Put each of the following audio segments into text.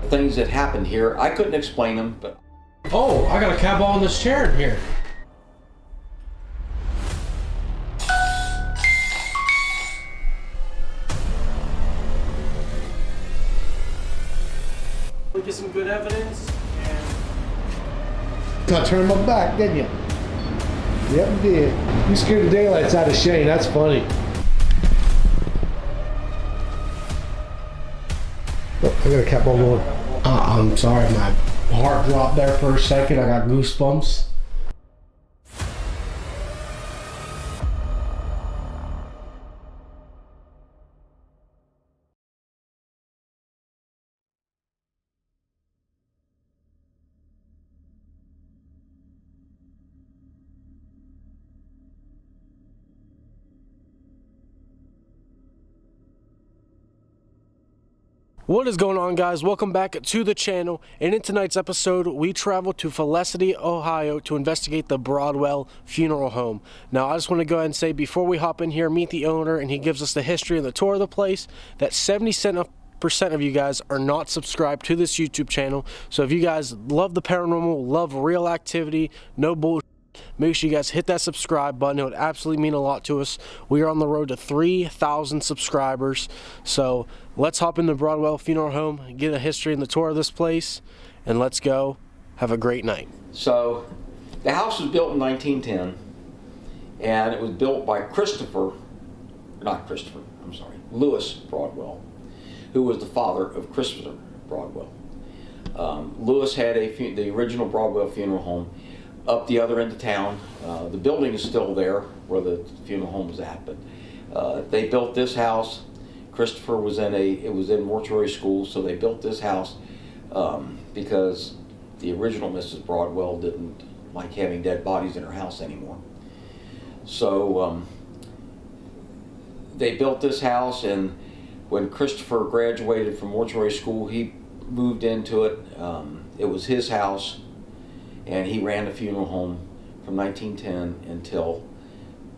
Things that happened here, I couldn't explain them, but... Oh, I got a cat ball in this chair in here. Look at some good evidence and... I turned my back, didn't you? Yep, you did. You scared the daylights out of Shane, that's funny. Oh, I got a cat ball going. I'm sorry, my heart dropped there for a second. I got goosebumps. What is going on, guys? Welcome back to the channel, and in tonight's episode we traveled to Felicity, Ohio to investigate the Broadwell Funeral Home. Now I just want to go ahead and say, before we hop in here, meet the owner, and he gives us the history and the tour of the place, that 70% of you guys are not subscribed to this YouTube channel. So if you guys love the paranormal, love real activity, no bullshit, make sure you guys hit that subscribe button. It would absolutely mean a lot to us. We are on the road to 3,000 subscribers. So let's hop into Broadwell Funeral Home, get a history and the tour of this place, and let's go have a great night. So the house was built in 1910, and it was built by Louis Broadwell, who was the father of Christopher Broadwell. Louis had the original Broadwell Funeral Home up the other end of town. The building is still there where the funeral home was at, but they built this house. Christopher was in mortuary school, so they built this house because the original Mrs. Broadwell didn't like having dead bodies in her house anymore. So they built this house, and when Christopher graduated from mortuary school, he moved into it. It was his house, and he ran the funeral home from 1910 until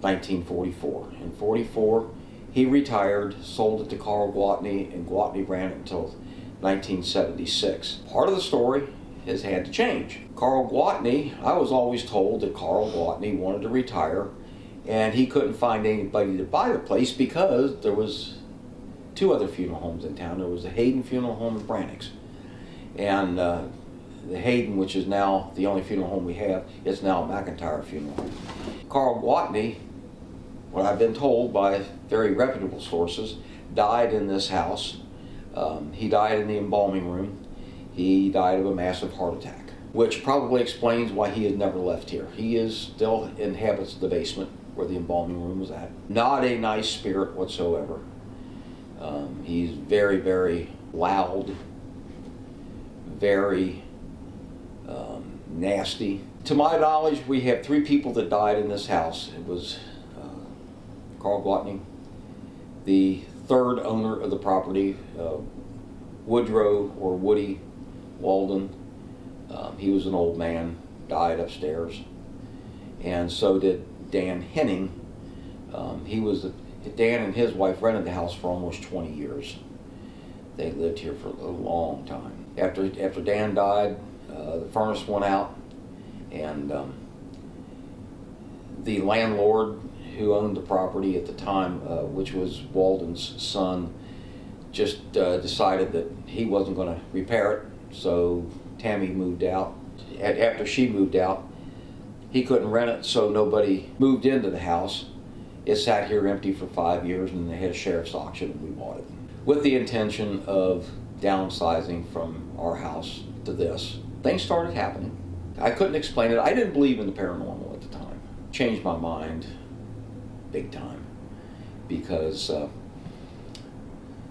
1944. In 44, he retired, sold it to Carl Gwatney, and Gwatney ran it until 1976. Part of the story has had to change. Carl Gwatney, I was always told that Carl Gwatney wanted to retire, and he couldn't find anybody to buy the place because there was two other funeral homes in town. There was the Hayden Funeral Home in Brannock's, and the Hayden, which is now the only funeral home we have, is now McIntyre Funeral Home. Carl Gwatney, what I've been told by very reputable sources, died in this house. He died in the embalming room. He died of a massive heart attack, which probably explains why he has never left here. He still inhabits the basement where the embalming room was at. Not a nice spirit whatsoever. He's very, very loud, very nasty. To my knowledge, we have 3 people that died in this house. It was Carl Gwatney, the third owner of the property, Woodrow or Woody Walden. He was an old man, died upstairs, and so did Dan Henning. Dan and his wife rented the house for almost 20 years. They lived here for a long time. After Dan died, the furnace went out, and the landlord who owned the property at the time, which was Walden's son, just decided that he wasn't going to repair it, so Tammy moved out. After she moved out, he couldn't rent it, so nobody moved into the house. It sat here empty for 5 years, and they had a sheriff's auction, and we bought it, with the intention of downsizing from our house to this. Things started happening. I couldn't explain it. I didn't believe in the paranormal at the time. Changed my mind big time, because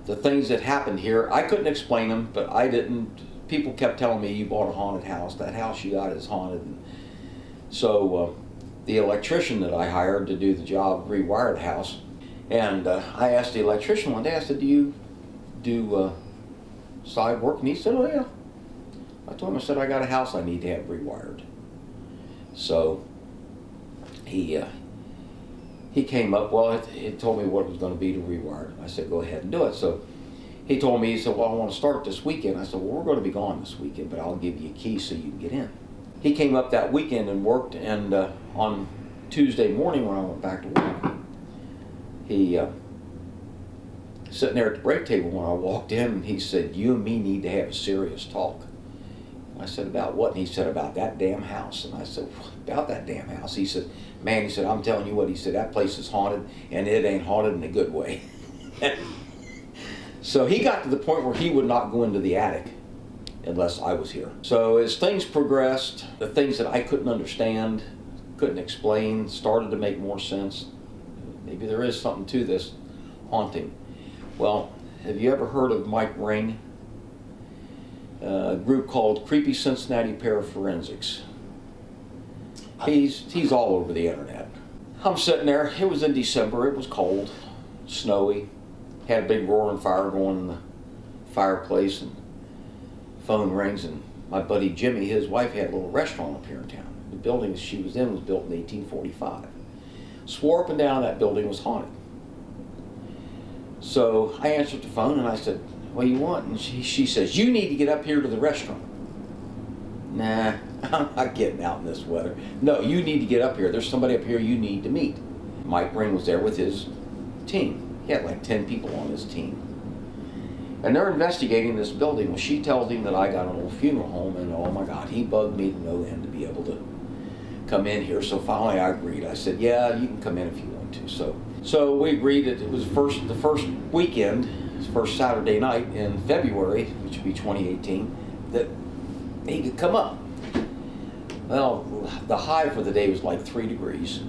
the things that happened here, I couldn't explain them, but I didn't. People kept telling me, you bought a haunted house. That house you got is haunted. And so the electrician that I hired to do the job rewired the house, and I asked the electrician one day, I said, do you do side work? And he said, oh yeah. I told him, I said, I got a house I need to have rewired. So he came up, well, he told me what it was going to be to rewire it. I said, go ahead and do it. So he told me, he said, well, I want to start this weekend. I said, well, we're going to be gone this weekend, but I'll give you a key so you can get in. He came up that weekend and worked, and on Tuesday morning when I went back to work, he sitting there at the break table when I walked in, and he said, you and me need to have a serious talk. I said, about what? And he said, about that damn house. And I said, what about that damn house? He said, man, he said, I'm telling you what, he said, that place is haunted, and it ain't haunted in a good way. So he got to the point where he would not go into the attic unless I was here. So as things progressed, the things that I couldn't understand, couldn't explain, started to make more sense. Maybe there is something to this haunting. Well, have you ever heard of Mike Ring? A group called Creepy Cincinnati Paraforensics. He's all over the internet. I'm sitting there, it was in December, it was cold, snowy, had a big roaring fire going in the fireplace, and phone rings, and my buddy Jimmy, his wife, had a little restaurant up here in town. The building that she was in was built in 1845. Swore up and down that building was haunted. So I answered the phone and I said, what do you want? And she says, you need to get up here to the restaurant. Nah, I'm not getting out in this weather. No, you need to get up here. There's somebody up here you need to meet. Mike Ring was there with his team. He had like 10 people on his team. And they're investigating this building. Well, she tells him that I got an old funeral home, and oh my God, he bugged me to no end to be able to come in here. So finally I agreed. I said, yeah, you can come in if you want to. So we agreed that it was the first weekend, first Saturday night in February, which would be 2018, that he could come up. Well, the high for the day was like 3 degrees.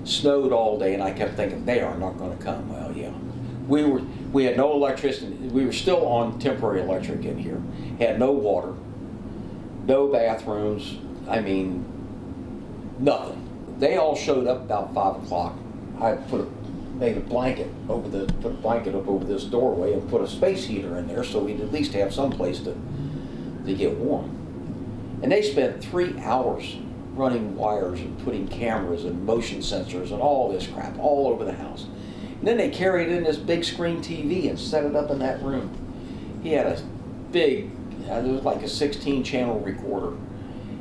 Snowed all day, and I kept thinking, they are not going to come. Well, yeah. We had no electricity. We were still on temporary electric in here. Had no water, no bathrooms. I mean, nothing. They all showed up about 5 o'clock. I made a blanket put a blanket up over this doorway and put a space heater in there so we'd at least have some place to get warm. And they spent 3 hours running wires and putting cameras and motion sensors and all this crap all over the house. And then they carried in this big screen TV and set it up in that room. He had a big, it was like a 16 channel recorder.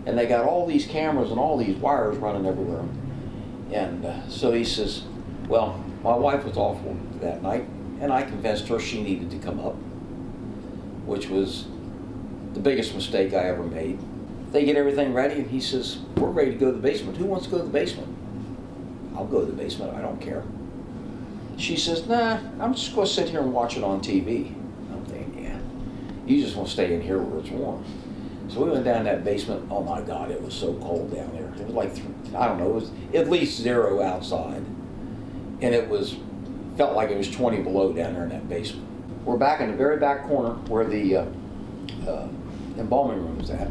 And they got all these cameras and all these wires running everywhere. And so he says, well, my wife was off work that night, and I convinced her she needed to come up, which was the biggest mistake I ever made. They get everything ready, and he says, we're ready to go to the basement. Who wants to go to the basement? I'll go to the basement, I don't care. She says, nah, I'm just going to sit here and watch it on TV. I'm thinking, yeah, you just want to stay in here where it's warm. So we went down that basement. Oh my God, it was so cold down there. It was like, I don't know, it was at least 0 outside. And felt like it was 20 below down there in that basement. We're back in the very back corner where the embalming room was at.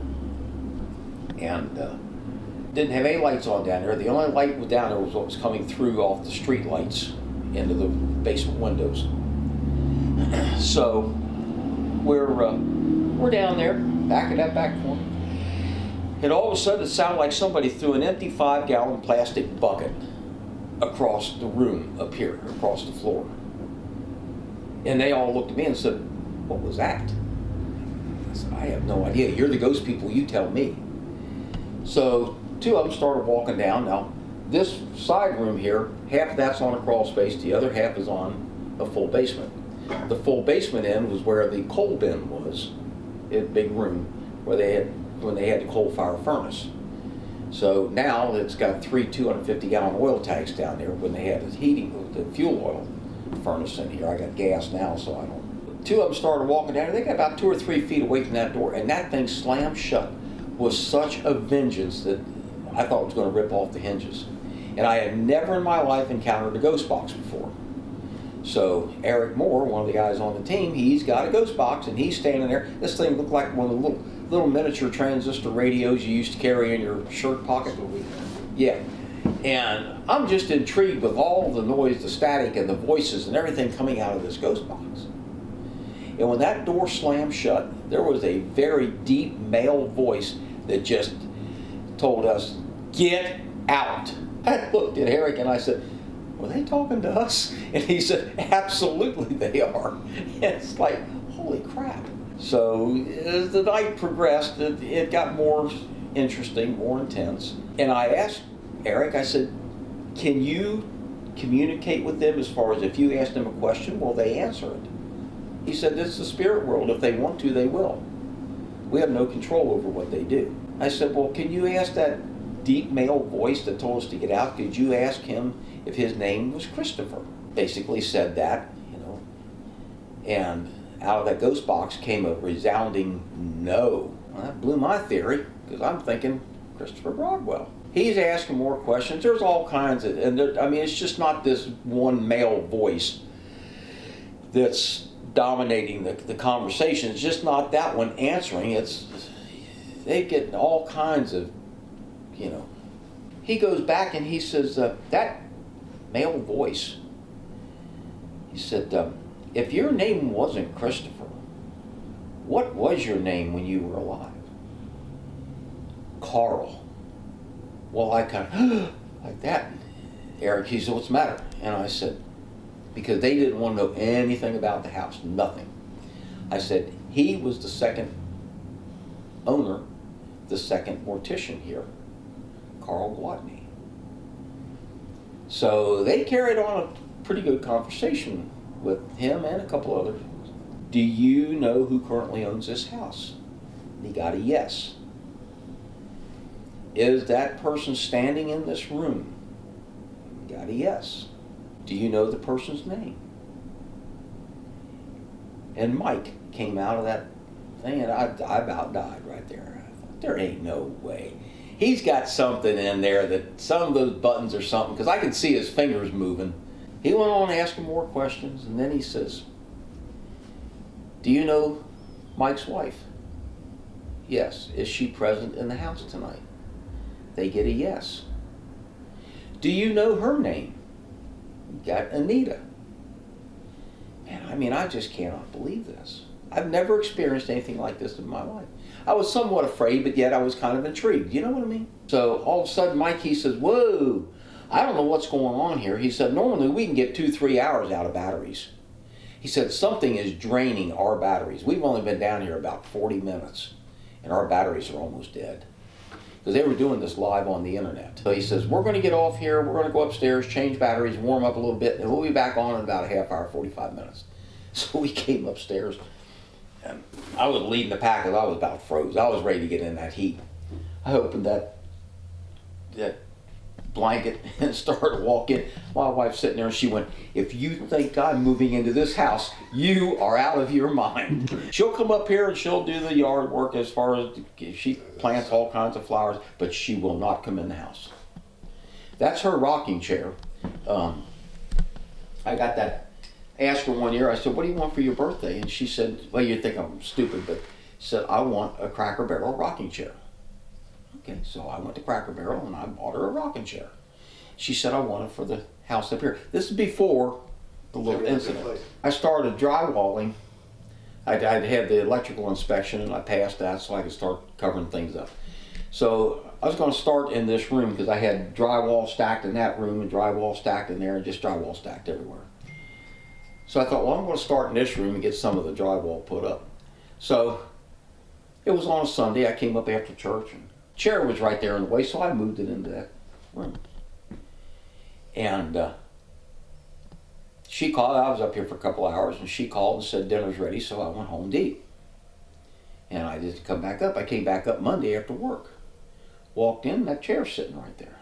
And didn't have any lights on down there. The only light was down there was what was coming through off the street lights into the basement windows. So we're down there, back in that back corner. And all of a sudden it sounded like somebody threw an empty 5-gallon plastic bucket across the room up here, across the floor. And they all looked at me and said, what was that? I said, I have no idea. You're the ghost people, you tell me. So 2 of them started walking down. Now, this side room here, half of that's on a crawl space, the other half is on a full basement. The full basement end was where the coal bin was, in a big room when they had the coal fire furnace. So now it's got 3 250-gallon oil tanks down there when they had the fuel oil furnace in here. I got gas now, so I don't. 2 of them started walking down. They got about 2 or 3 feet away from that door, and that thing slammed shut with such a vengeance that I thought it was going to rip off the hinges. And I had never in my life encountered a ghost box before. So Eric Moore, one of the guys on the team, he's got a ghost box, and he's standing there. This thing looked like one of the little miniature transistor radios you used to carry in your shirt pocket. Yeah. And I'm just intrigued with all the noise, the static, and the voices and everything coming out of this ghost box. And when that door slammed shut, there was a very deep male voice that just told us, get out. I looked at Eric and I said, were they talking to us? And he said, absolutely they are. And it's like, holy crap. So as the night progressed, it got more interesting, more intense. And I asked Eric, I said, can you communicate with them as far as if you ask them a question, will they answer it? He said, this is the spirit world. If they want to, they will. We have no control over what they do. I said, well, can you ask that deep male voice that told us to get out, could you ask him if his name was Christopher? Basically said that, and out of that ghost box came a resounding no. Well, that blew my theory, because I'm thinking Christopher Broadwell. He's asking more questions. There's all kinds of, it's just not this one male voice that's dominating the conversation. It's just not that one answering. They get all kinds of, He goes back and he says, that male voice, he said, if your name wasn't Christopher, what was your name when you were alive? Carl. Well, I kind of, like that. Eric, he said, what's the matter? And I said, because they didn't want to know anything about the house, nothing. I said, he was the second owner, the second mortician here, Carl Gwadney. So they carried on a pretty good conversation with him and a couple others. Do you know who currently owns this house? And he got a yes. Is that person standing in this room? Got a yes. Do you know the person's name? And Mike came out of that thing, and I about died right there. I thought, there ain't no way. He's got something in there that some of those buttons or something, because I can see his fingers moving. He went on asking more questions, and then he says, do you know Mike's wife? Yes. Is she present in the house tonight? They get a yes. Do you know her name? Got Anita. Man, I just cannot believe this. I've never experienced anything like this in my life. I was somewhat afraid, but yet I was kind of intrigued. You know what I mean? So all of a sudden, Mike, he says, whoa, I don't know what's going on here. He said, normally we can get 2-3 hours out of batteries. He said, something is draining our batteries. We've only been down here about 40 minutes, and our batteries are almost dead. Because they were doing this live on the internet. So he says, we're going to get off here, we're going to go upstairs, change batteries, warm up a little bit, and we'll be back on in about a half hour, 45 minutes. So we came upstairs, and I was leading the pack because I was about froze. I was ready to get in that heat. I opened that blanket and started walking. My wife's sitting there and she went, if you think I'm moving into this house, you are out of your mind. She'll come up here and she'll do the yard work as far as she plants all kinds of flowers, but she will not come in the house. That's her rocking chair. I got that. I asked her one year, I said, what do you want for your birthday? And she said, well, you think I'm stupid, but she said, I want a Cracker Barrel rocking chair. Okay, so I went to Cracker Barrel and I bought her a rocking chair. She said, I want it for the house up here. This is before the little incident. I started drywalling. I'd had the electrical inspection and I passed that so I could start covering things up. So I was going to start in this room because I had drywall stacked in that room and drywall stacked in there and just drywall stacked everywhere. So I thought, well, I'm going to start in this room and get some of the drywall put up. So it was on a Sunday. I came up after church and the chair was right there in the way, so I moved it into that room. And she called. I was up here for a couple hours, and she called and said dinner's ready, so I went home to eat. And I didn't come back up. I came back up Monday after work. Walked in, that chair's sitting right there.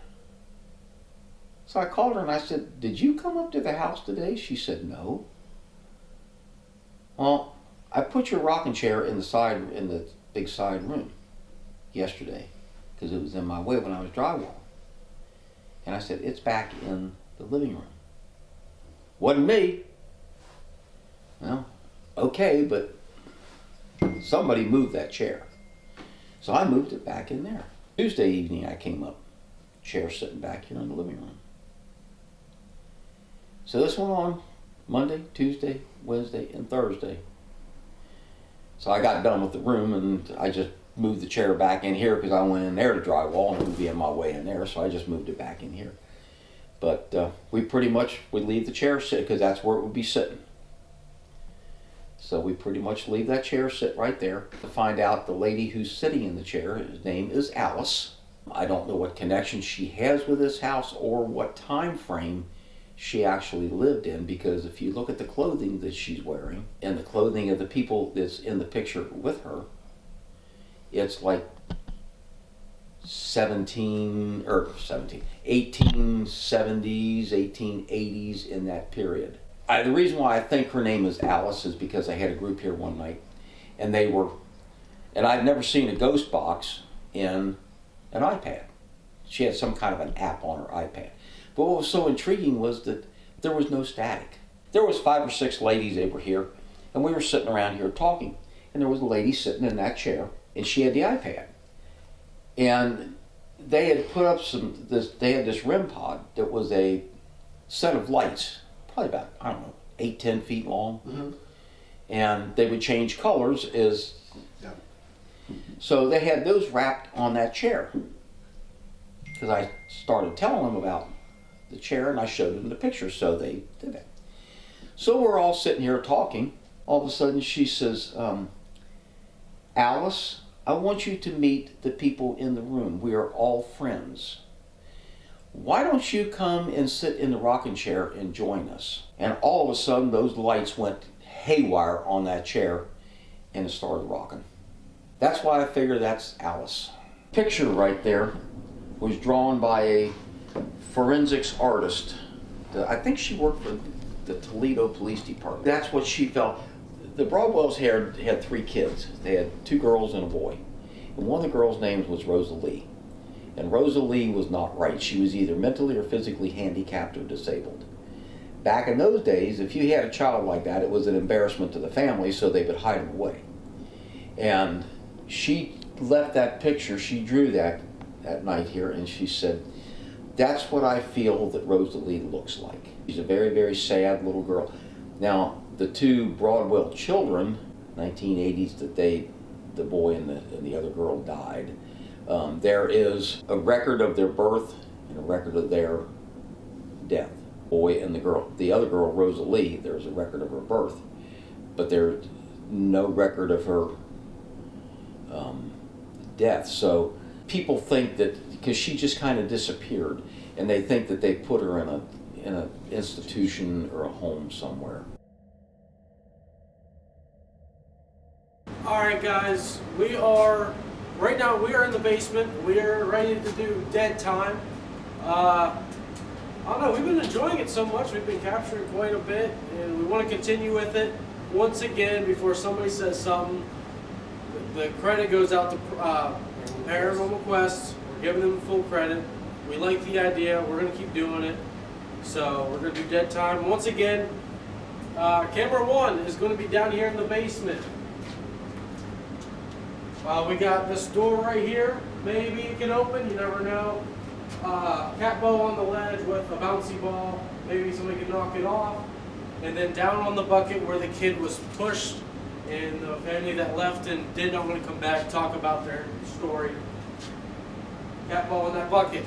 So I called her and I said, did you come up to the house today? She said, no. Well, I put your rocking chair in the big side room yesterday because it was in my way when I was drywalling. And I said, it's back in the living room. Wasn't me. Well, okay, but somebody moved that chair. So I moved it back in there. Tuesday evening I came up, chair sitting back here in the living room. So this went on Monday, Tuesday, Wednesday, and Thursday. So I got done with the room and I just moved the chair back in here because I went in there to drywall and it would be in my way in there, so I just moved it back in here. But we pretty much would leave the chair sit because that's where it would be sitting. So we pretty much leave that chair sit right there to find out the lady who's sitting in the chair, his name is Alice. I don't know what connection she has with this house or what time frame she actually lived in, because if you look at the clothing that she's wearing and the clothing of the people that's in the picture with her, it's like 1870s, 1880s, in that period. The reason why I think her name is Alice is because I had a group here one night, and I've never seen a ghost box in an iPad. She had some kind of an app on her iPad. But what was so intriguing was that there was no static. There was 5 or 6 ladies that were here, and we were sitting around here talking, and there was a lady sitting in that chair, and she had the iPad. And they had put up they had this REM pod that was a set of lights, probably about, 8-10 feet long. Mm-hmm. And they would change colors so they had those wrapped on that chair. Because I started telling them about the chair and I showed them the picture, so they did that. So we're all sitting here talking. All of a sudden she says, Alice, I want you to meet the people in the room. We are all friends. Why don't you come and sit in the rocking chair and join us? And all of a sudden those lights went haywire on that chair and it started rocking. That's why I figure that's Alice. Picture right there was drawn by a forensics artist. I think she worked for the Toledo Police Department. That's what she felt. The Broadwells had 3 kids. They had 2 girls and a boy. And one of the girls' names was Rosalie. And Rosalie was not right. She was either mentally or physically handicapped or disabled. Back in those days, if you had a child like that, it was an embarrassment to the family, so they would hide them away. And she left that picture, she drew that night here, and she said, that's what I feel that Rosalie looks like. She's a very, very sad little girl. Now, the 2 Broadwell children, 1980s, that the boy and the other girl died, there is a record of their birth and a record of their death. Boy and the other girl, Rosalie, there's a record of her birth, but there's no record of her death. So people think that because she just kind of disappeared, and they think that they put her in an institution or a home somewhere. All right, guys, right now we are in the basement. We are ready to do dead time. I don't know, we've been enjoying it so much. We've been capturing quite a bit, and we want to continue with it. Once again, before somebody says something, the credit goes out to Paranormal Quest. We're giving them full credit. We like the idea. We're going to keep doing it. So we're going to do dead time. Once again, camera 1 is going to be down here in the basement. We got this door right here. Maybe it can open. You never know. Cat bow on the ledge with a bouncy ball. Maybe somebody can knock it off. And then down on the bucket where the kid was pushed, and the family that left and did not want to come back, talk about their story. Cat ball in that bucket.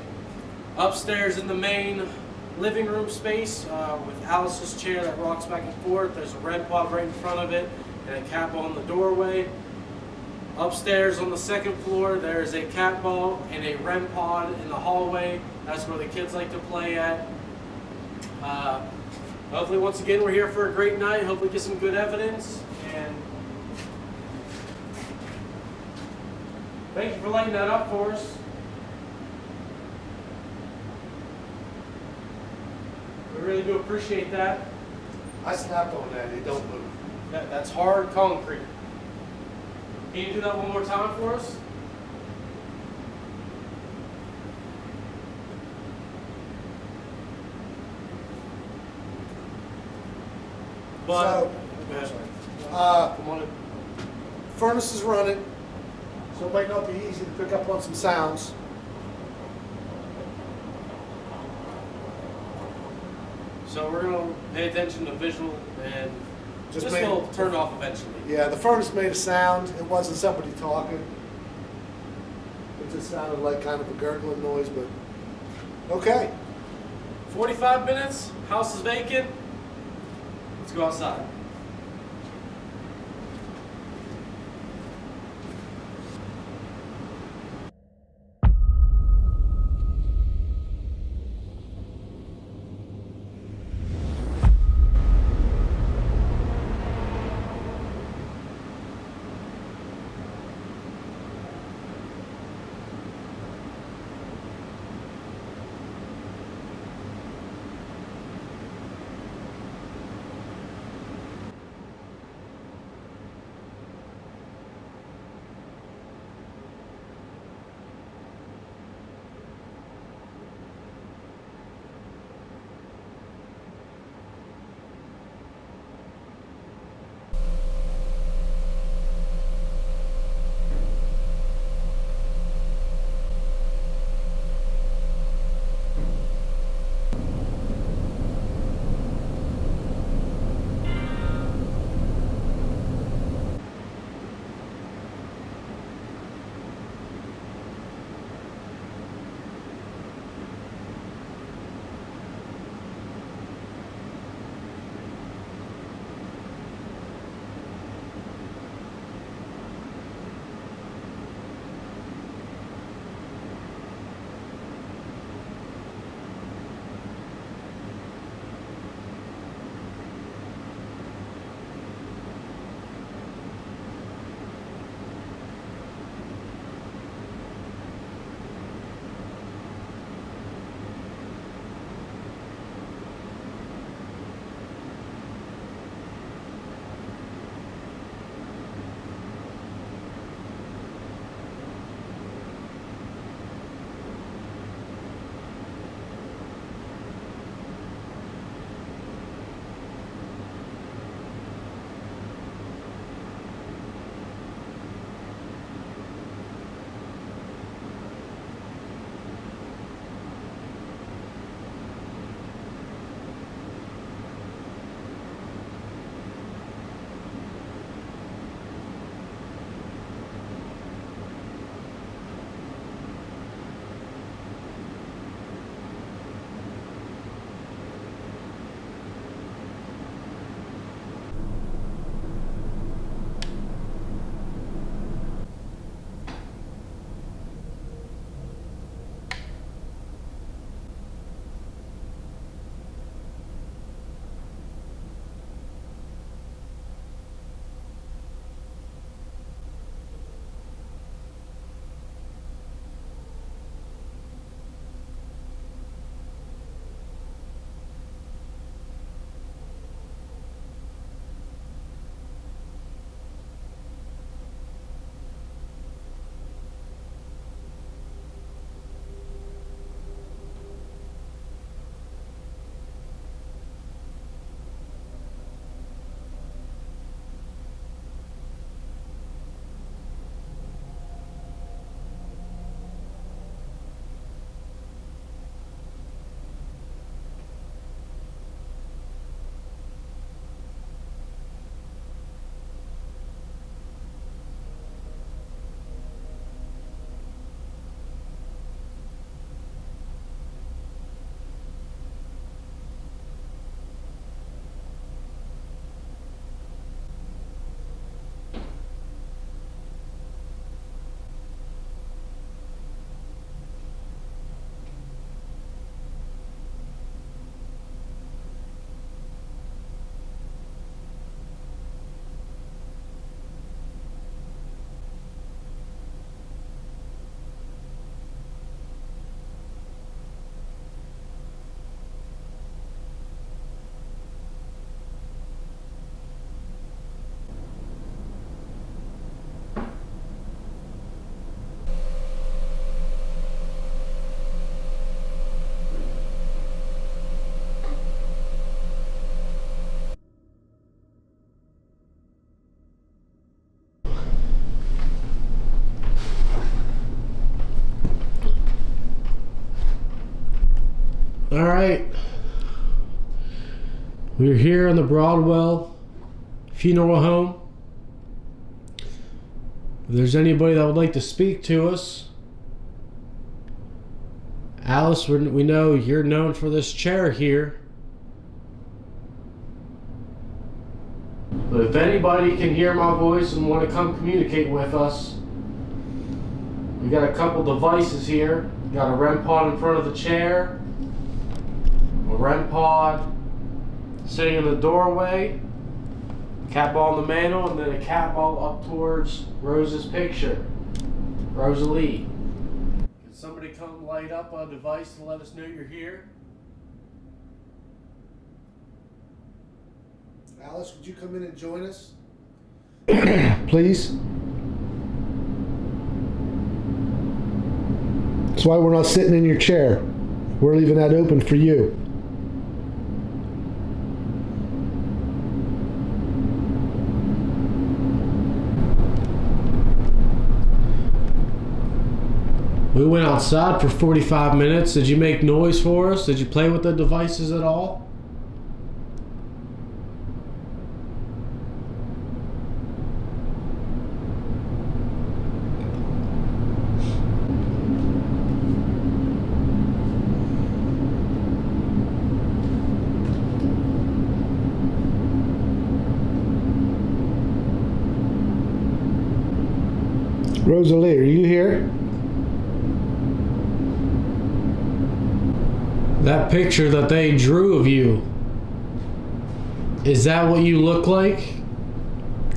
Upstairs in the main living room space with Alice's chair that rocks back and forth. There's a red pod right in front of it and a cat ball in the doorway. Upstairs on the 2nd floor, there's a cat ball and a REM pod in the hallway. That's where the kids like to play at. Hopefully, once again, we're here for a great night. Hopefully, get some good evidence. And thank you for lighting that up for us. We really do appreciate that. I snapped on that. It don't move. That's hard concrete. Can you do that one more time for us? But, come on in. Furnace is running, so it might not be easy to pick up on some sounds. So we're going to pay attention to visual, and this will turn off eventually. Yeah, the furnace made a sound. It wasn't somebody talking. It just sounded like kind of a gurgling noise, but okay. 45 minutes, house is vacant. Let's go outside. All right, we're here in the Broadwell Funeral Home. If there's anybody that would like to speak to us, Alice, we know you're known for this chair here. But if anybody can hear my voice and want to come communicate with us, we got a couple devices here. We got a REM pod in front of the chair, a REM pod sitting in the doorway, cat ball on the mantle, and then a cat ball up towards Rose's picture, Rosalie. Can somebody come light up a device to let us know you're here? Alice, would you come in and join us? Please. That's why we're not sitting in your chair. We're leaving that open for you. We went outside for 45 minutes. Did you make noise for us? Did you play with the devices at all? Rosalie, are you here? That picture that they drew of you, is that what you look like?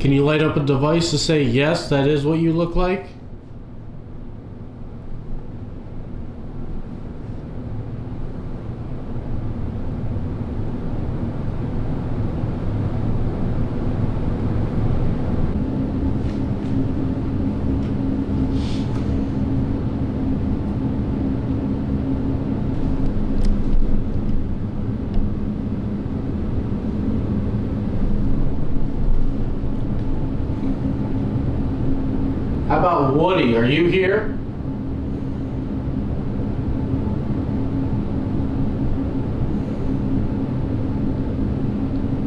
Can you light up a device to say yes, that is what you look like? How about Woody? Are you here?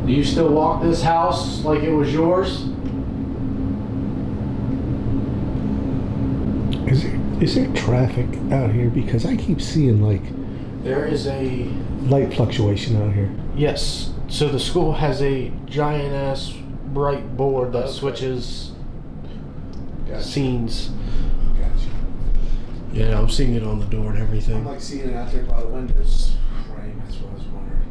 Do you still walk this house like it was yours? Is there traffic out here? Because I keep seeing like There is a... light fluctuation out here. Yes. So the school has a giant ass bright board that switches scenes. Gotcha. Yeah, I'm seeing it on the door and everything. I'm like seeing it out there by the windows. Right, that's what I was wondering.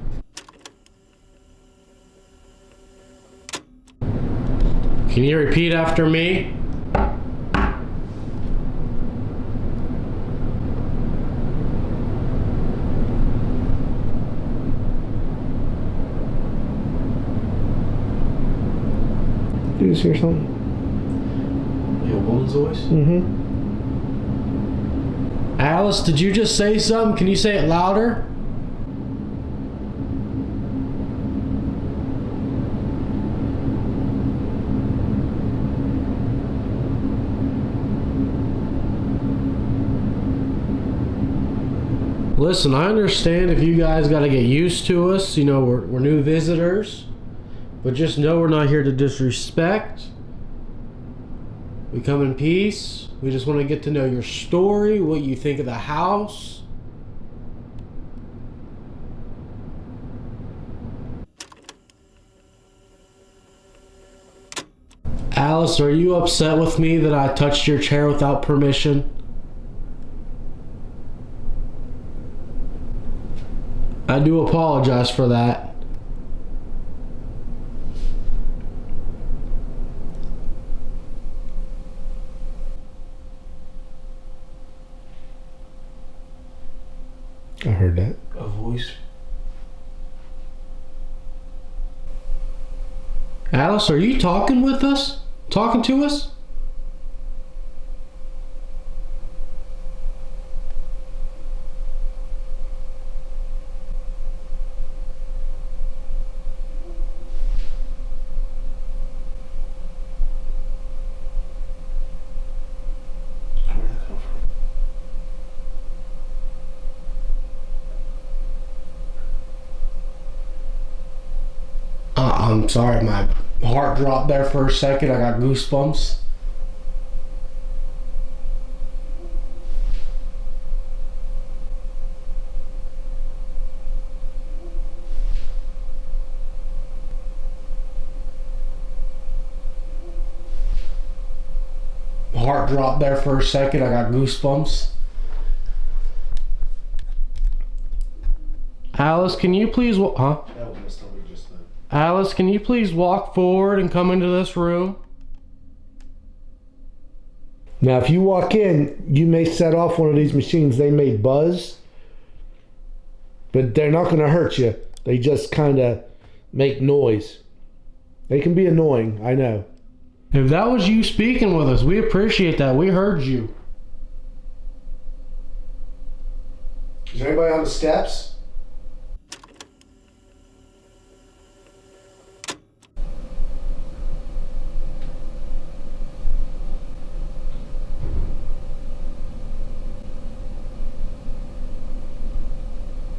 Can you repeat after me? You just hear something? A woman's voice? Mm-hmm. Alice, did you just say something? Can you say it louder? Listen, I understand if you guys got to get used to us. You know, we're new visitors. But just know we're not here to disrespect. We come in peace. We just want to get to know your story, what you think of the house. Alice, are you upset with me that I touched your chair without permission? I do apologize for that. I heard that. A voice. Alice, are you talking with us? Talking to us? Where'd that come from? I'm sorry, my heart dropped there for a second. I got goosebumps. heart dropped there for a second. I got goosebumps. Alice, can you please Alice, can you please walk forward and come into this room? Now, if you walk in, you may set off one of these machines. They may buzz, but they're not going to hurt you. They just kind of make noise. They can be annoying, I know. If that was you speaking with us, we appreciate that. We heard you. Is there anybody on the steps?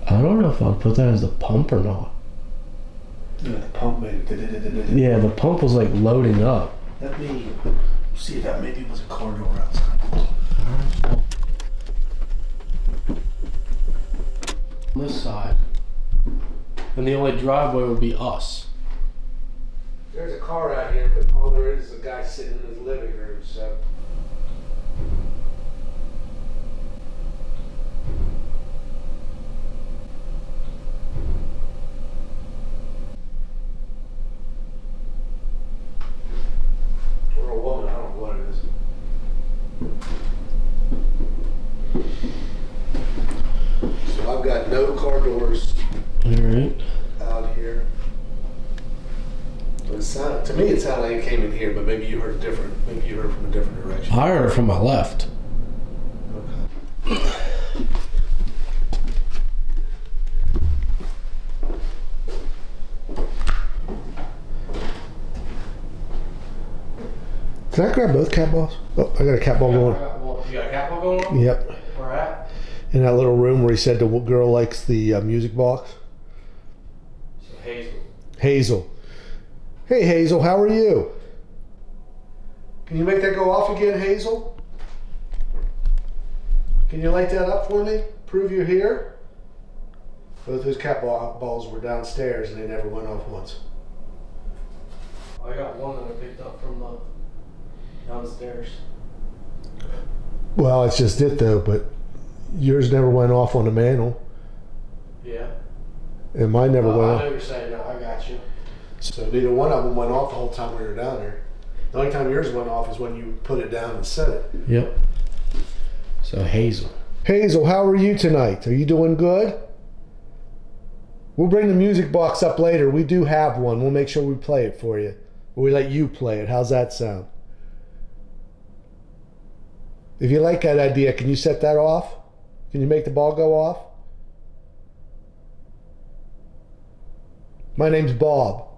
I don't know if I'll put that as the pump or not. Yeah, the pump made it. Yeah, the pump was like loading up. Let me see if that maybe was a car door outside. On this side. And the only driveway would be us. There's a car out here, but all there is a guy sitting in his living room, so. Or a woman, I don't know what it is. So I've got no car doors Alright. out here. But to me it sounded like it came in here, but maybe you heard different. Maybe you heard from a different direction. I heard it from my left. Okay. Can I grab both cat balls? Oh, I got a cat ball going. You got a cat ball going on? Yep. Where at? In that little room where he said the girl likes the music box. So Hazel. Hazel. Hey Hazel, how are you? Can you make that go off again, Hazel? Can you light that up for me? Prove you're here? Both those cat balls were downstairs and they never went off once. I got one that I picked up from the downstairs. Well, it's just it though, but yours never went off on the mantle. Yeah. And mine never went I off. know what you're saying now. I got you. So neither one of them went off the whole time we were down there. The only time yours went off is when you put it down and set it. Yep. So Hazel. Hazel, how are you tonight? Are you doing good? We'll bring the music box up later. We do have one. We'll make sure we play it for you. Or we let you play it. How's that sound? If you like that idea, can you set that off? Can you make the ball go off? My name's Bob.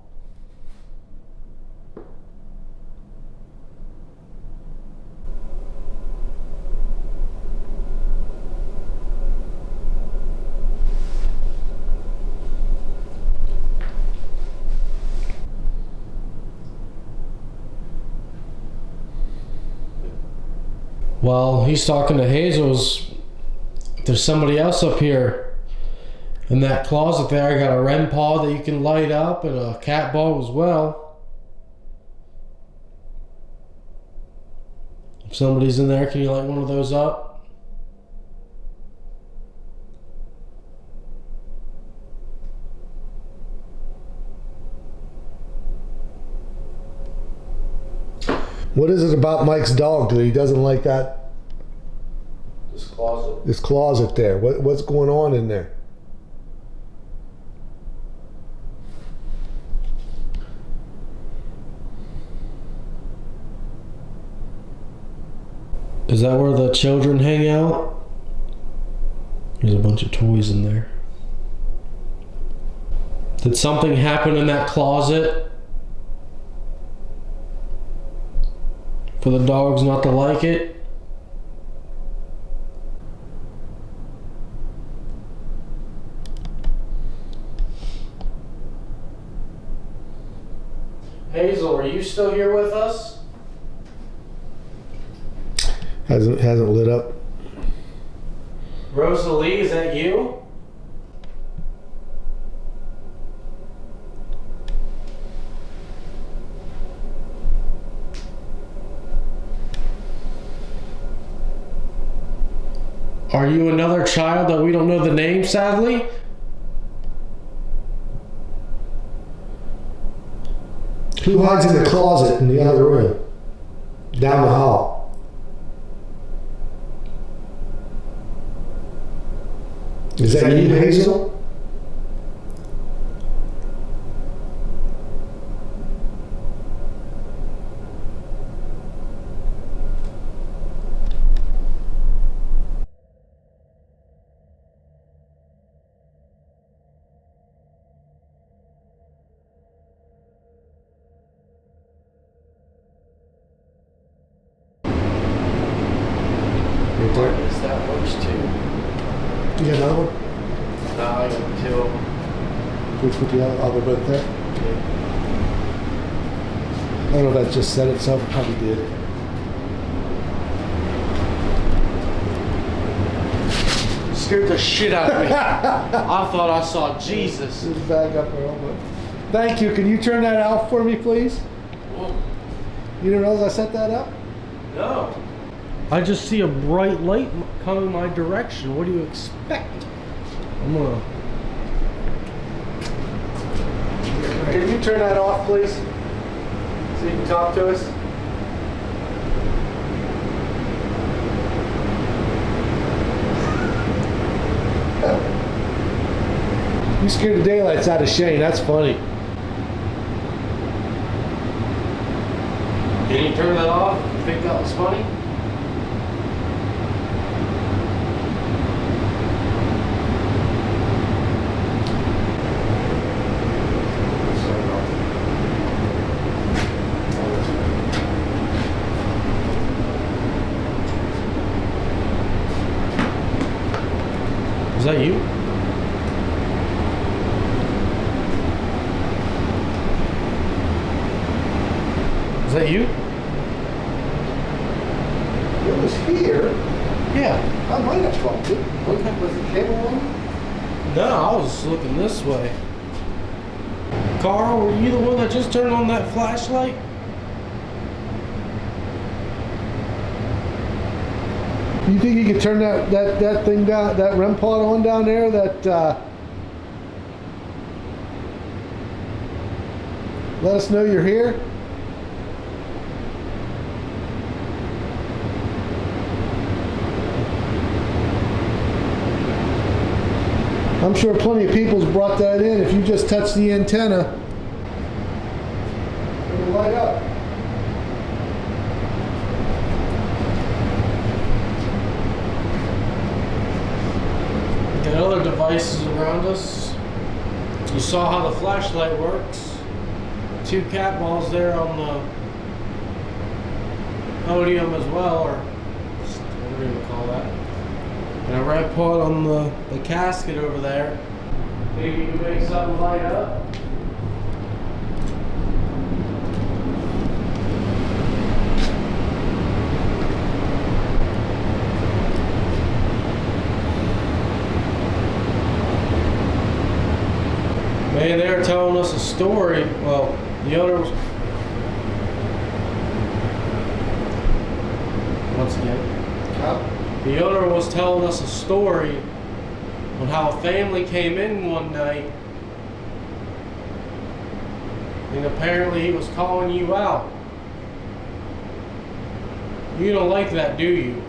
Well, he's talking to Hazel's. There's somebody else up here in that closet there. I got a REM pod that you can light up and a cat ball as well. If somebody's in there, can you light one of those up? What is it about Mike's dog that he doesn't like that? This closet. This closet there. What's going on in there? Is that where the children hang out? There's a bunch of toys in there. Did something happen in that closet for the dogs not to like it? Hazel, are you still here with us? Hasn't lit up. Rosalie, is that you? Are you another child that we don't know the name, sadly? Who hides in the closet in the other room? Down the hall. Is that you, Hazel? That works too. You got another one? No, I got two of them. Which put the other both there? I don't know if that just said itself. It probably did. Scared the shit out of me. I thought I saw Jesus. Just back up a little bit. Thank you. Can you turn that out for me, please? Whoa. You didn't realize I set that up? No. I just see a bright light coming my direction. What do you expect? I'm gonna... Can you turn that off, please? So you can talk to us? You scared the daylights out of Shane. That's funny. Can you turn that off? You think that was funny? Is that you? Is that you? It was here. Yeah. I might have bumped it. Was the cable on? No, I was looking this way. Carl, were you the one that just turned on that flashlight? You think you could turn that thing down, that REM pod on down there? Let us know you're here. I'm sure plenty of people's brought that in. If you just touch the antenna, it'll light up. And other devices around us. You saw how the flashlight works. 2 cat balls there on the podium as well, or whatever you call that. And a red pod on the casket over there. Maybe you can make something light up. Man, they were telling us a story. Well, the owner was... Once again. The owner was telling us a story on how a family came in one night and apparently he was calling you out. You don't like that, do you?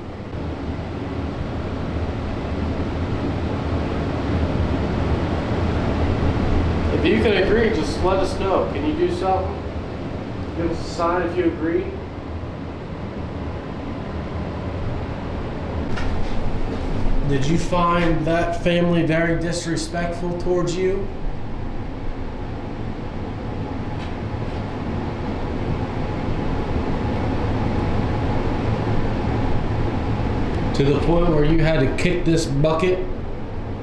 If you can agree, just let us know. Can you do something? Give us a sign if you agree. Did you find that family very disrespectful towards you? To the point where you had to kick this bucket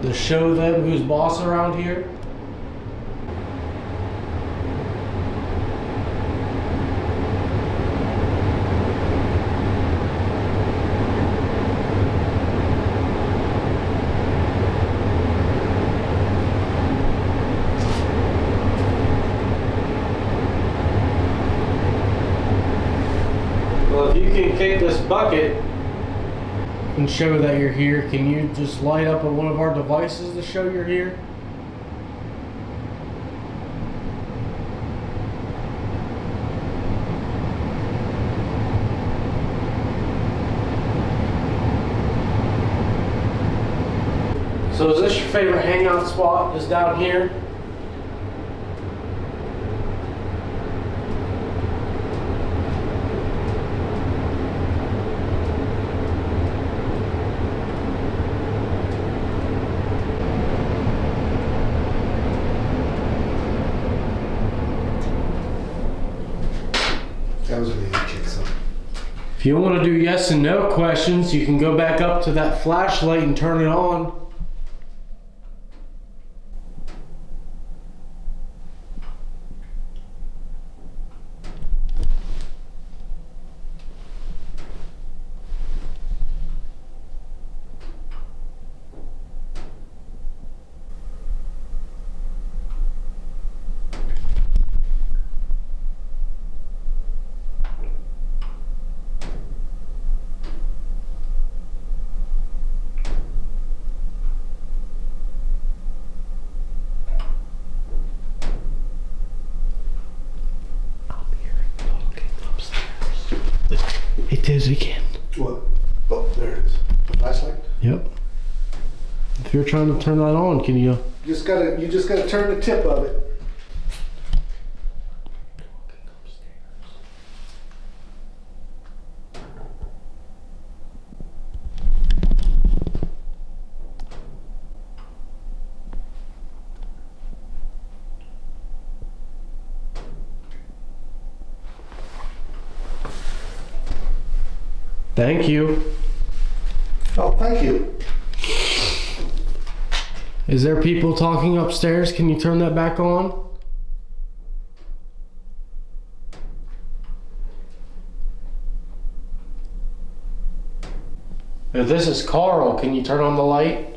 to show them who's boss around here? Well, if you can kick this bucket, and show that you're here, can you just light up on one of our devices to show you're here? So is this your favorite hangout spot, is down here? That was really kick. If you want to do yes and no questions, you can go back up to that flashlight and turn it on. It is again. What? Oh, there it is. The flashlight? Yep. If you're trying to turn that on, can you? You just gotta turn the tip of it. Thank you. Oh, thank you. Is there people talking upstairs? Can you turn that back on? If this is Carl, can you turn on the light?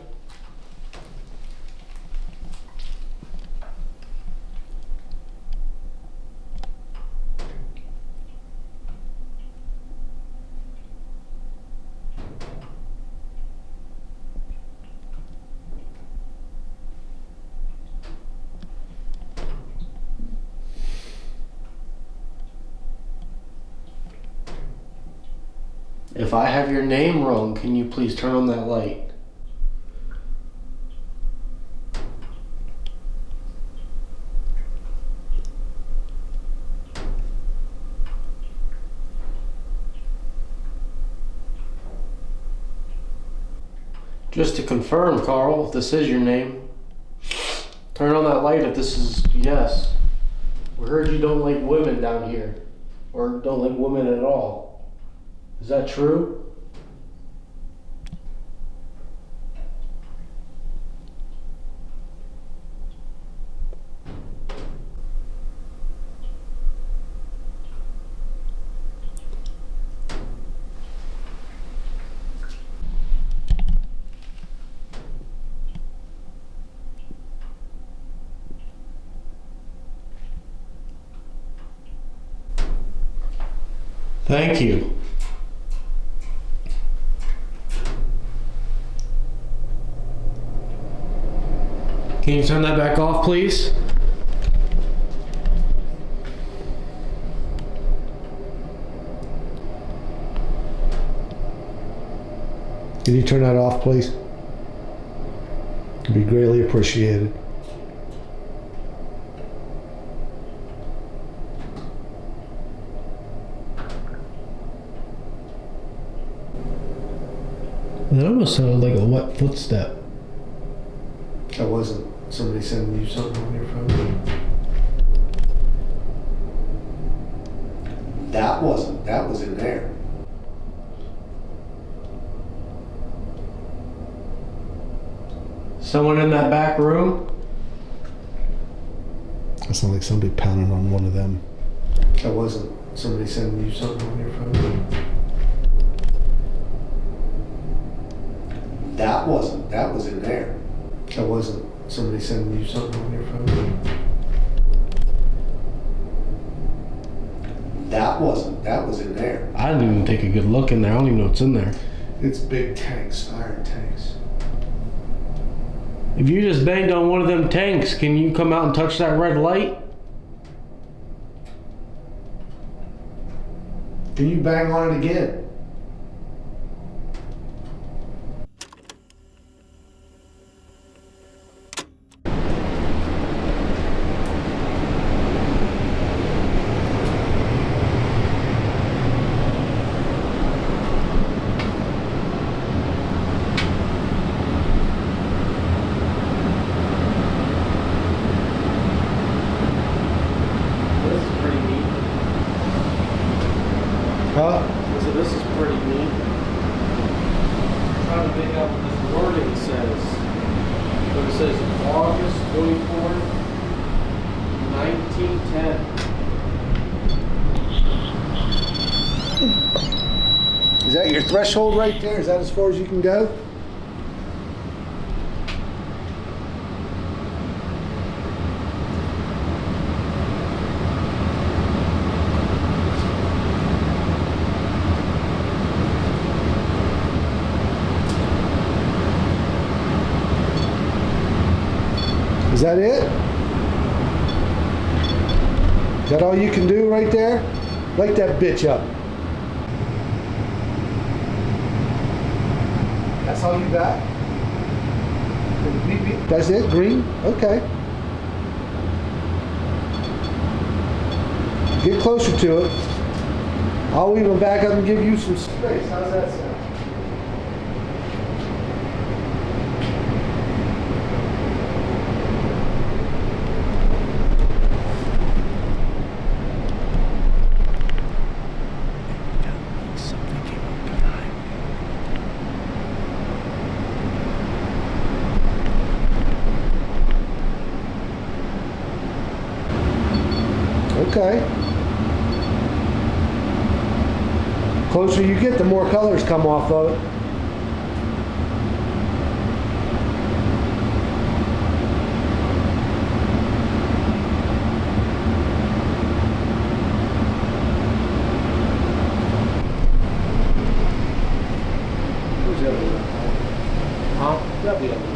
If I have your name wrong, can you please turn on that light? Just to confirm, Carl, if this is your name, turn on that light if this is yes. We heard you don't like women down here, or don't like women at all. Is that true? Thank you. Can you turn that back off, please? Can you turn that off, please? It'd be greatly appreciated. That almost sounded like a wet footstep. That wasn't somebody sending you something on your phone. That wasn't. That was in there. Someone in that back room? That sounded like somebody pounding on one of them. That wasn't somebody sending you something on your phone. That wasn't. That was in there. That wasn't somebody sending you something on your phone. That wasn't. That was in there. I didn't even take a good look in there. I don't even know what's in there. It's big tanks, iron tanks. If you just banged on one of them tanks, can you come out and touch that red light? Can you bang on it again? This is pretty neat. Huh? So this is pretty neat. I'm trying to make out what this wording says. But it says August 24th, 1910. Is that your threshold right there? Is that as far as you can go? Is that it? Is that all you can do right there? Light that bitch up. That's all you got? That's it? Green? Okay. Get closer to it. I'll even back up and give you some space. How's that sound? Okay. Closer you get, the more colors come off of it. Where's the other one? Huh? That'll be the other one.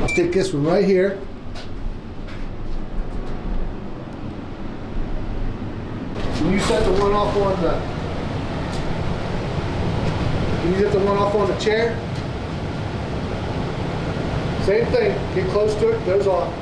I'll stick this one right here. Can you set the one off on the... Can you get the one off on the chair? Same thing. Get close to it. Goes off.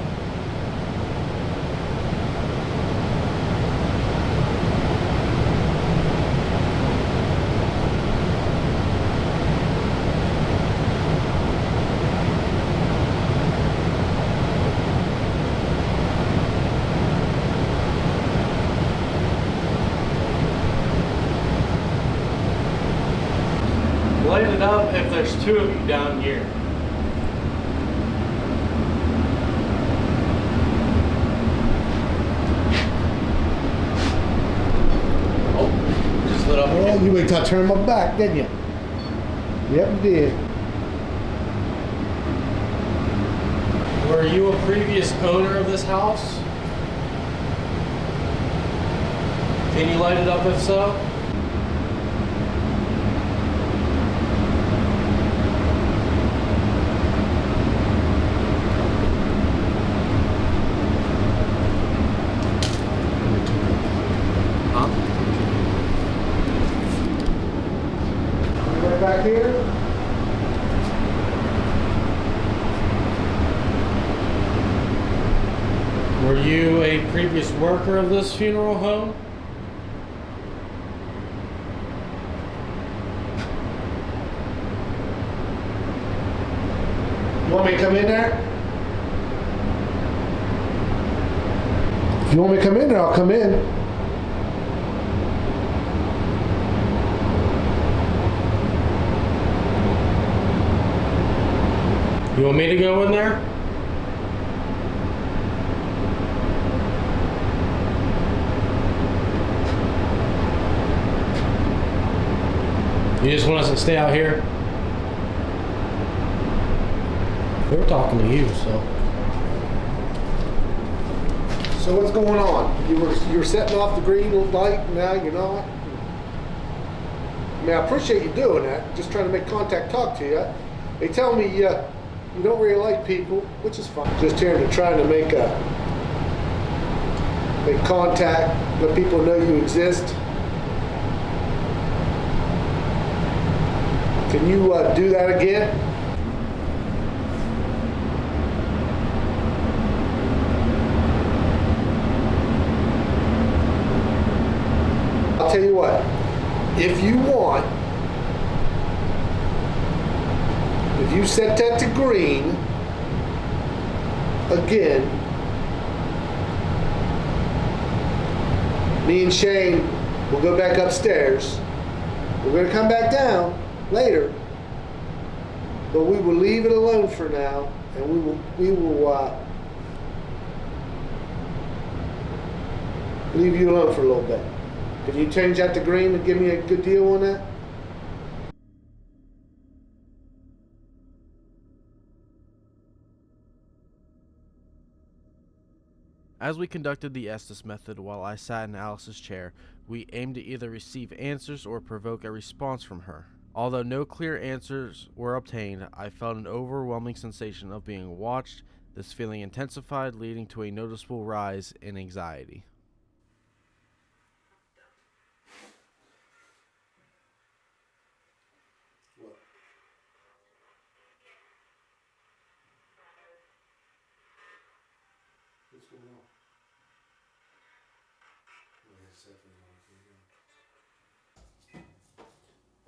Light it up if there's two of you down here. Oh, just lit up Well, again. you wait till I turn my back, didn't you? Yep, you did. Were you a previous owner of this house? Can you light it up if so? Right back here. Were you a previous worker of this funeral home? You want me to come in there? If you want me to come in there, I'll come in. You want me to go in there? You just want us to stay out here? We're talking to you, so. So what's going on? You were setting off the green light, and now you're not? I mean, I appreciate you doing that. Just trying to make contact, talk to you. They tell me you don't really like people, which is fine. Just here to try to make contact, let people know you exist. Can you do that again? I'll tell you what, if you want, if you set that to green again, me and Shane will go back upstairs. We're going to come back down later, but we will leave it alone for now, and we will leave you alone for a little bit. Can you change that to green and give me a good deal on that? As we conducted the Estes method while I sat in Alice's chair, we aimed to either receive answers or provoke a response from her. Although no clear answers were obtained, I felt an overwhelming sensation of being watched. This feeling intensified, leading to a noticeable rise in anxiety. What? What's going on?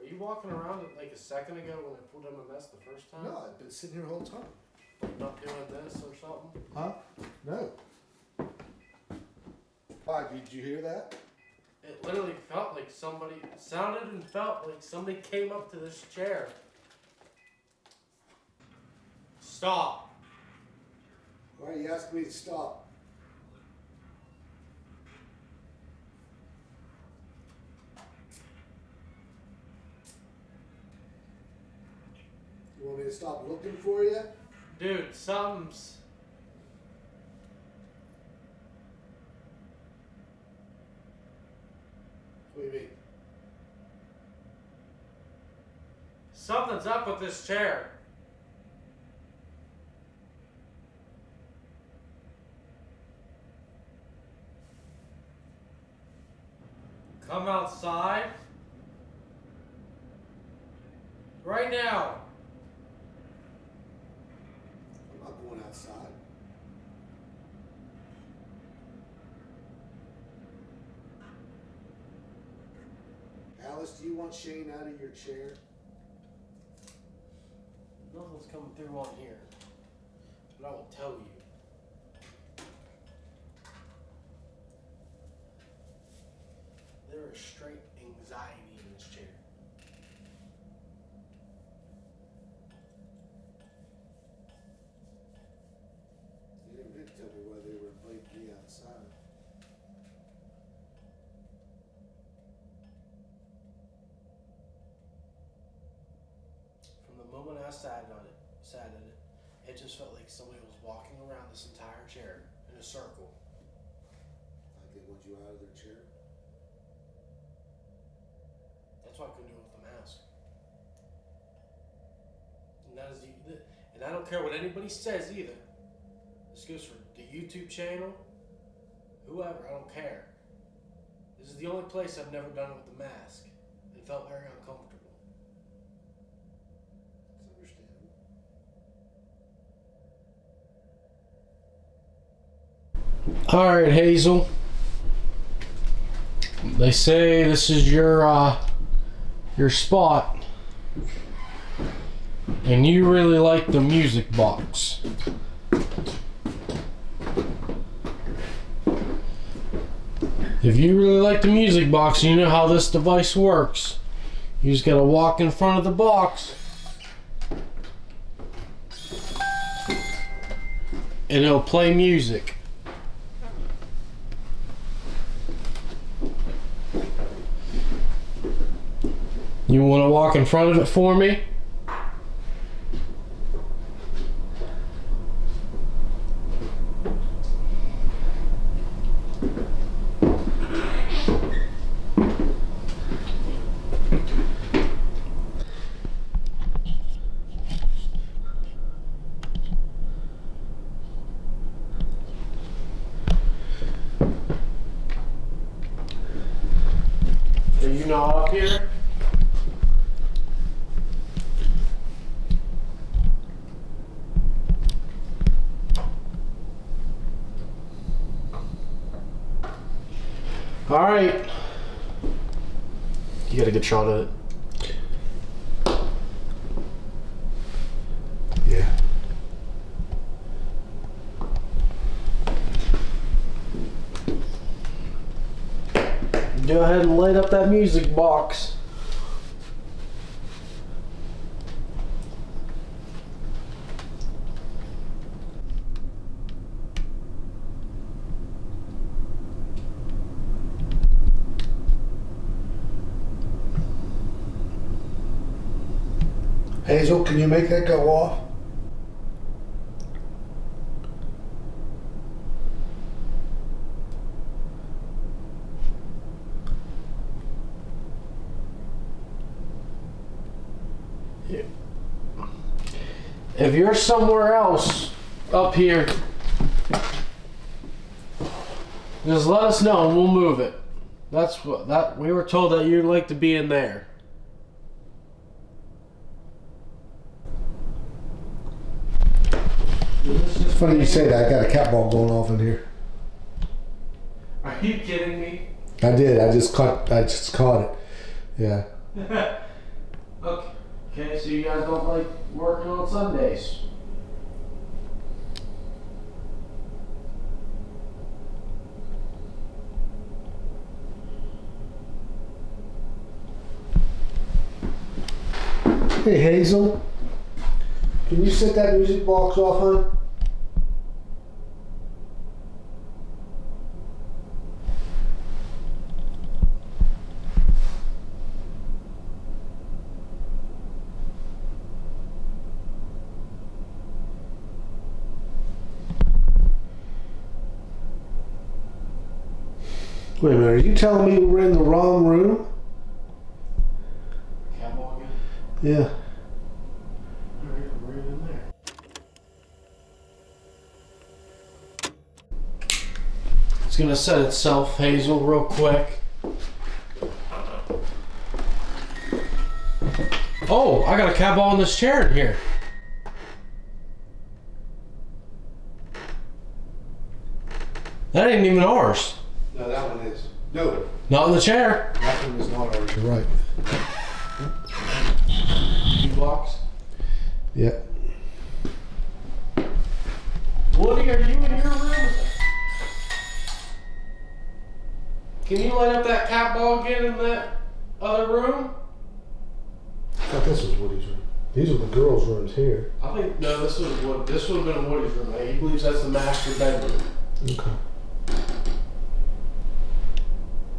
Are you walking around like a second ago when I pulled in a mess the first time? No, I've been sitting here the whole time. Not doing this or something? Huh? No. Why, did you hear that? It literally felt like somebody, sounded and felt like somebody came up to this chair. Stop. Why are you asking me to stop? You want me to stop looking for you? Dude, something's... What do you mean? Something's up with this chair. Come outside. Right now. I'm not going outside. Alice, do you want Shane out of your chair? Nothing's coming through on here. But I will tell you. There is straight anxiety in this chair. You didn't tell me why they were inviting me outside. From the moment I sat in it, it just felt like somebody was walking around this entire chair in a circle. Like they want you out of their chair? That's why I couldn't do it with the mask. And that is and I don't care what anybody says either. This goes for the YouTube channel, whoever, I don't care. This is the only place I've never done it with the mask. It felt very uncomfortable. It's understandable. All right, Hazel. They say this is your spot, and you really like the music box. If you really like the music box, you know how this device works. You just gotta walk in front of the box and it'll play music. You want to walk in front of it for me? Are you not up here? All right. You got a good shot at it. Yeah. Go ahead and light up that music box. Hazel, can you make that go off? If you're somewhere else up here, just let us know and we'll move it. That's what we were told that you'd like to be in there. It's funny you say that. I got a cat ball going off in here. Are you kidding me? I did. I just caught it. Yeah. Okay, so you guys don't like working on Sundays? Hey Hazel, can you set that music box off, hon? Wait a minute, are you telling me we're in the wrong room? Cowboy again? Yeah. Alright, we're in there. It's gonna set itself, Hazel, real quick. Oh, I got a cat ball in this chair in here. That ain't even ours. No, that one is. No, Not in the chair. that one is not ours. You're right. You box. Yeah. Woody, are you in your room? Can you light up that cat ball again in that other room? I thought this was Woody's room. These are the girls' rooms here. I think no. This would have been Woody's room. He believes that's the master bedroom. Okay.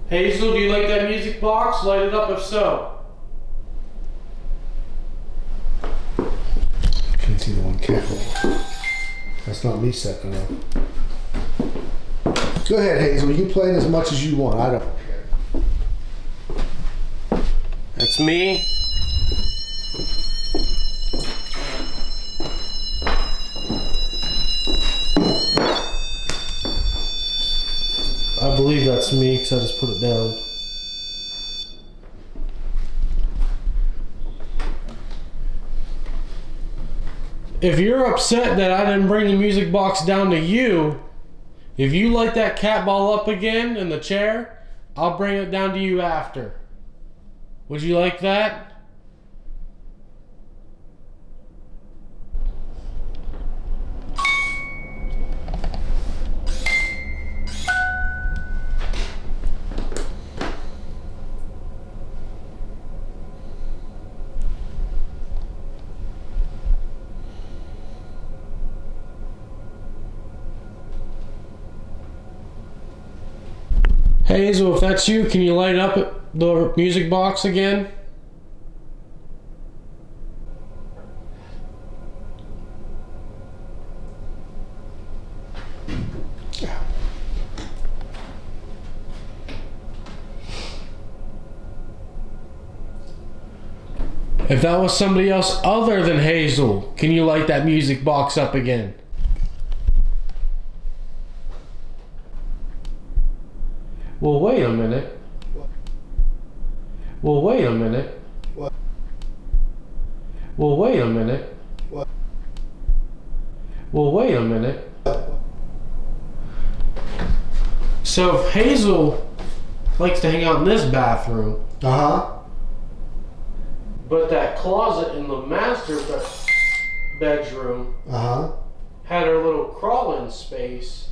Hazel, do you like that music box? Light it up if so. Can't see the one careful. That's not me setting it up. Go ahead, Hazel. You play as much as you want. I don't care. That's me. I believe that's me because I just put it down. If you're upset that I didn't bring the music box down to you, if you light that cat ball up again in the chair, I'll bring it down to you after. Would you like that? Hazel, if that's you, can you light up the music box again? If that was somebody else other than Hazel, can you light that music box up again? Well, wait a minute. Well, wait a minute. What? Well, wait a minute. What? Well, wait a minute. So if Hazel likes to hang out in this bathroom, but that closet in the master bedroom had her little crawl-in space.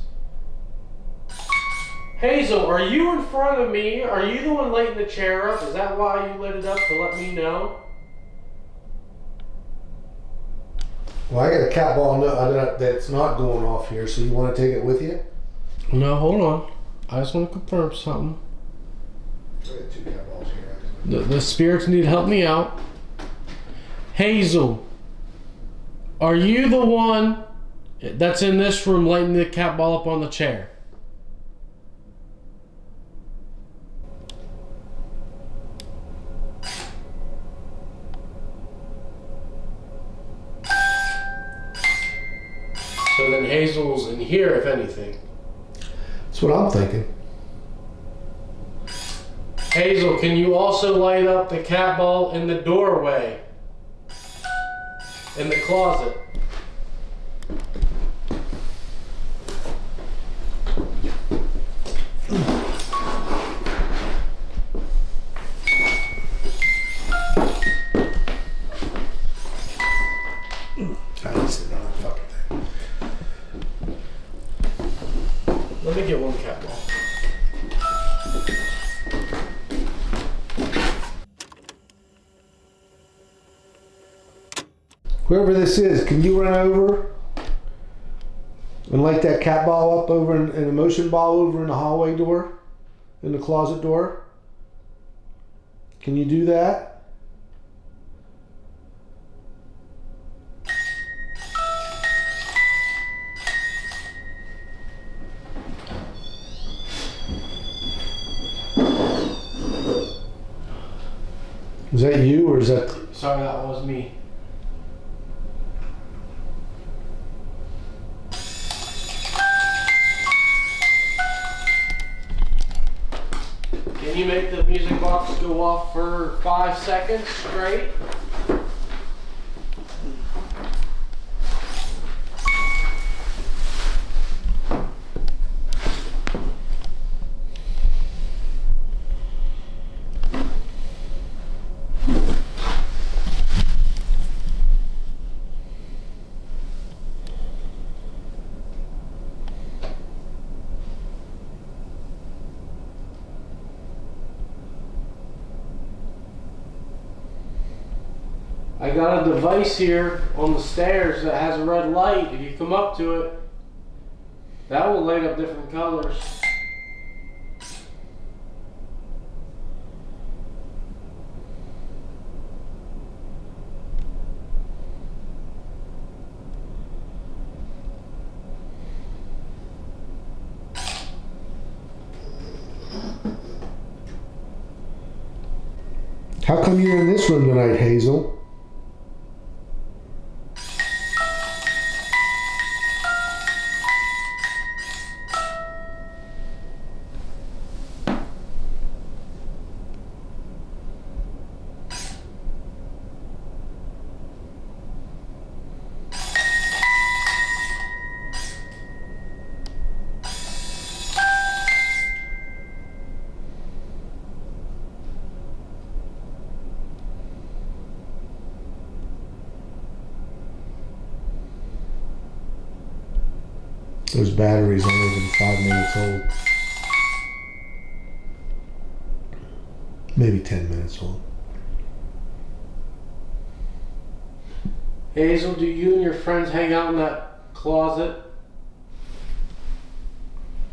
Hazel, are you in front of me? Are you the one lighting the chair up? Is that why you lit it up, to let me know? Well, I got a cat ball that's not going off here, so you want to take it with you? No, hold on. I just want to confirm something. I got 2 cat balls here. The spirits need to help me out. Hazel, are you the one that's in this room lighting the cat ball up on the chair? So then Hazel's in here, if anything. That's what I'm thinking. Hazel, can you also light up the cat ball in the doorway? In the closet? Let me get one cat ball. Whoever this is, can you run over and light that cat ball up over and a motion ball over in the hallway door, in the closet door? Can you do that? Is that you or is that? Sorry, that was me. Can you make the music box go off for 5 seconds straight? I got a device here on the stairs that has a red light. If you come up to it, that will light up different colors. How come you're in this room tonight, Hazel? Those batteries aren't even 5 minutes old. Maybe 10 minutes old. Hazel, do you and your friends hang out in that closet?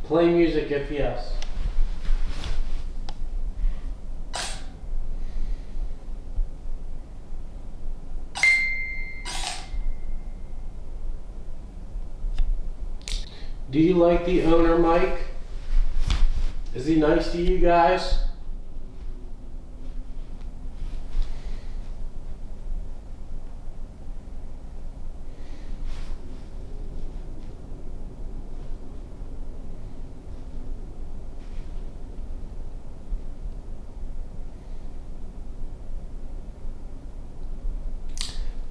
Play music if yes. Do you like the owner, Mike? Is he nice to you guys?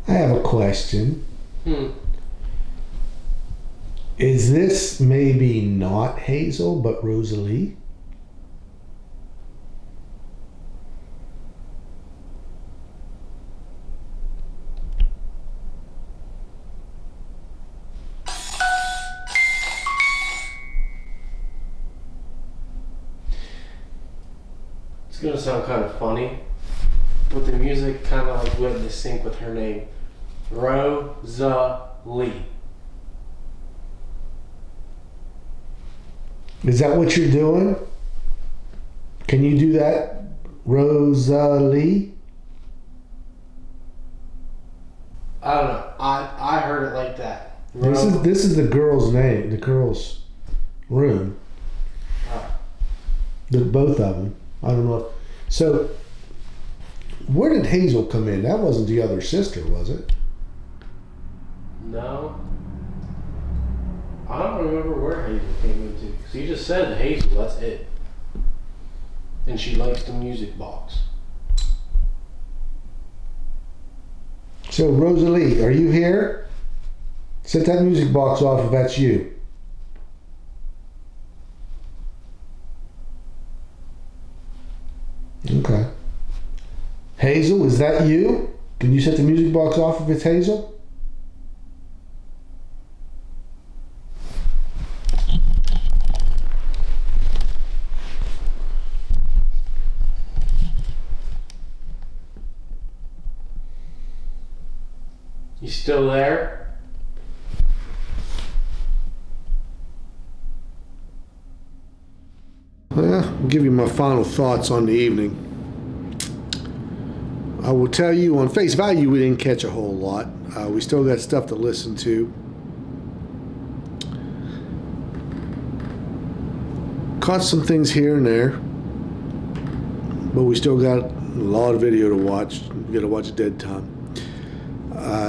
I have a question. Is this maybe not Hazel, but Rosalie? It's gonna sound kind of funny, but the music kind of like went into sync with her name. Rosalie. Is that what you're doing? Can you do that, Rosalie? I don't know. I heard it like that. This is the girl's name, the girl's room. Both of them. I don't know. So, where did Hazel come in? That wasn't the other sister, was it? No. I don't remember where Hazel came into. Because he just said Hazel, that's it. And she likes the music box. So, Rosalie, are you here? Set that music box off if that's you. Okay. Hazel, is that you? Can you set the music box off if it's Hazel? You still there? Well, I'll give you my final thoughts on the evening. I will tell you on face value we didn't catch a whole lot. We still got stuff to listen to. Caught some things here and there. But we still got a lot of video to watch. We got to watch Dead Time.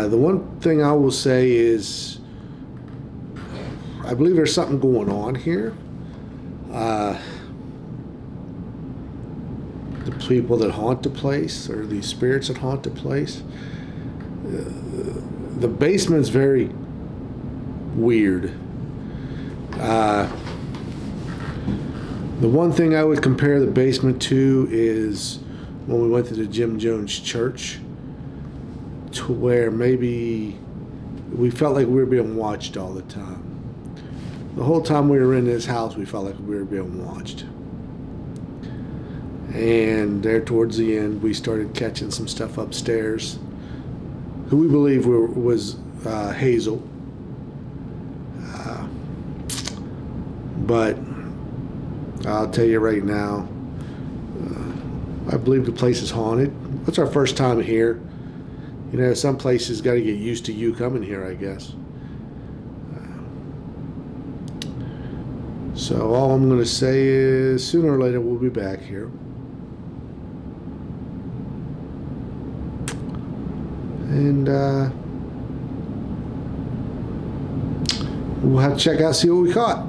The one thing I will say is I believe there's something going on here. The people that haunt the place, or the spirits that haunt the place. The basement's very weird. The one thing I would compare the basement to is when we went to the Jim Jones Church, to where maybe we felt like we were being watched all the time. The whole time we were in this house, we felt like we were being watched. And there towards the end, we started catching some stuff upstairs, who we believe was Hazel. But I'll tell you right now, I believe the place is haunted. It's our first time here. You know, some places got to get used to you coming here, I guess. So all I'm going to say is sooner or later we'll be back here. And we'll have to check out, see what we caught.